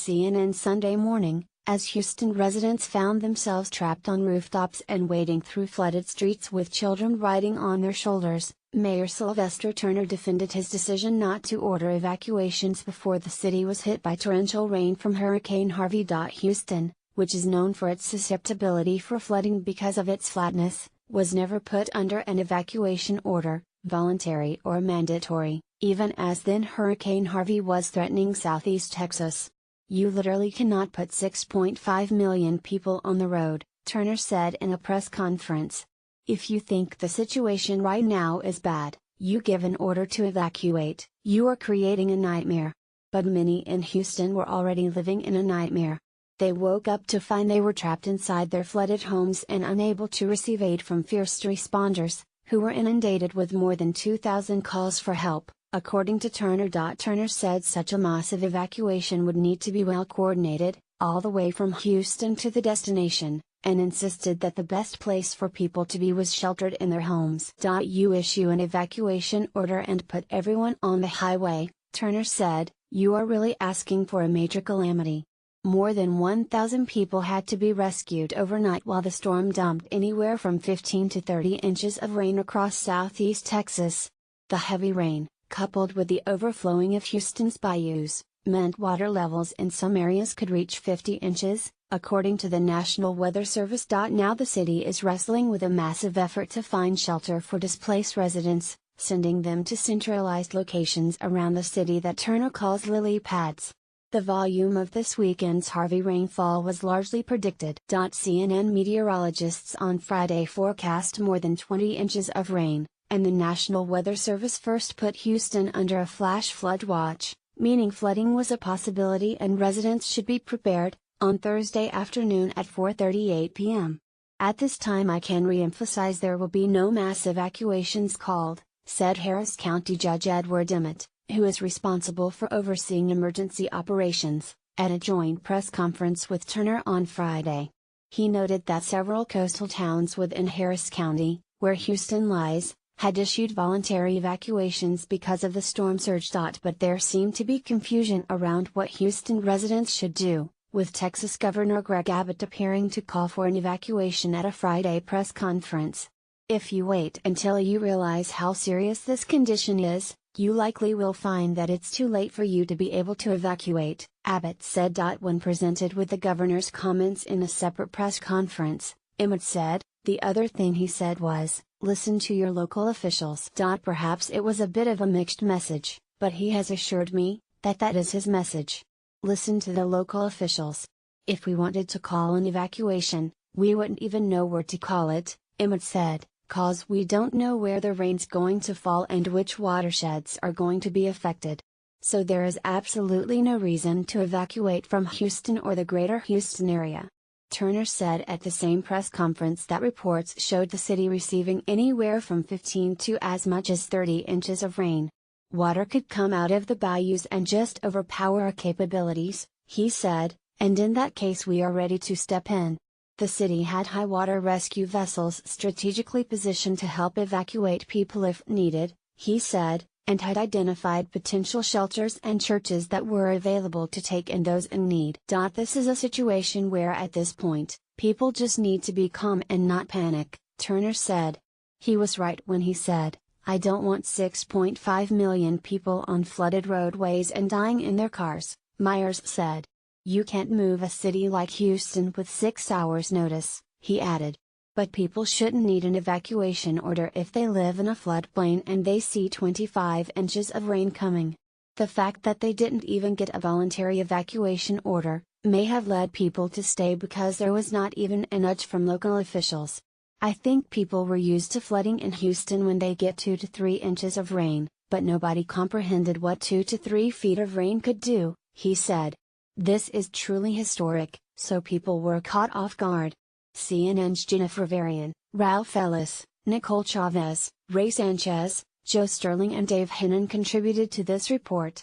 CNN Sunday morning, as Houston residents found themselves trapped on rooftops and wading through flooded streets with children riding on their shoulders, Mayor Sylvester Turner defended his decision not to order evacuations before the city was hit by torrential rain from Hurricane Harvey. Houston, which is known for its susceptibility for flooding because of its flatness, was never put under an evacuation order, voluntary or mandatory, even as then Hurricane Harvey was threatening southeast Texas. "You literally cannot put 6.5 million people on the road," Turner said in a press conference. "If you think the situation right now is bad, you give an order to evacuate, you are creating a nightmare." But many in Houston were already living in a nightmare. They woke up to find they were trapped inside their flooded homes and unable to receive aid from first responders, who were inundated with more than 2,000 calls for help, according to Turner. Turner said such a massive evacuation would need to be well coordinated, all the way from Houston to the destination, and insisted that the best place for people to be was sheltered in their homes. "You issue an evacuation order and put everyone on the highway," Turner said, "you are really asking for a major calamity." More than 1,000 people had to be rescued overnight while the storm dumped anywhere from 15 to 30 inches of rain across southeast Texas. The heavy rain, coupled with the overflowing of Houston's bayous, meant water levels in some areas could reach 50 inches, according to the National Weather Service. Now the city is wrestling with a massive effort to find shelter for displaced residents, sending them to centralized locations around the city that Turner calls lily pads. The volume of this weekend's Harvey rainfall was largely predicted. CNN meteorologists on Friday forecast more than 20 inches of rain, and the National Weather Service first put Houston under a flash flood watch, meaning flooding was a possibility and residents should be prepared, on Thursday afternoon at 4:38 p.m. "At this time I can re-emphasize there will be no mass evacuations called," said Harris County Judge Edward Emmett, who is responsible for overseeing emergency operations, at a joint press conference with Turner on Friday. He noted that several coastal towns within Harris County, where Houston lies, had issued voluntary evacuations because of the storm surge. But there seemed to be confusion around what Houston residents should do, with Texas Governor Greg Abbott appearing to call for an evacuation at a Friday press conference. "If you wait until you realize how serious this condition is, you likely will find that it's too late for you to be able to evacuate," Abbott said. When presented with the governor's comments in a separate press conference, Emmett said, "The other thing he said was, listen to your local officials." Perhaps it was a bit of a mixed message, but he has assured me that is his message. Listen to the local officials. "If we wanted to call an evacuation, we wouldn't even know where to call it," Emmett said, "'cause we don't know where the rain's going to fall and which watersheds are going to be affected. So there is absolutely no reason to evacuate from Houston or the greater Houston area." Turner said at the same press conference that reports showed the city receiving anywhere from 15 to as much as 30 inches of rain. "Water could come out of the bayous and just overpower our capabilities," he said, "and in that case we are ready to step in." The city had high water rescue vessels strategically positioned to help evacuate people if needed, he said, and had identified potential shelters and churches that were available to take in those in need. "This is a situation where at this point, people just need to be calm and not panic," Turner said. He was right when he said, "I don't want 6.5 million people on flooded roadways and dying in their cars," Myers said. "You can't move a city like Houston with 6 hours notice," he added. "But people shouldn't need an evacuation order if they live in a floodplain and they see 25 inches of rain coming." The fact that they didn't even get a voluntary evacuation order, may have led people to stay because there was not even a nudge from local officials. "I think people were used to flooding in Houston when they get 2 to 3 inches of rain, but nobody comprehended what 2 to 3 feet of rain could do," he said. "This is truly historic, so people were caught off guard." CNN's Jennifer Varian, Ralph Ellis, Nicole Chavez, Ray Sanchez, Joe Sterling and Dave Hennon contributed to this report.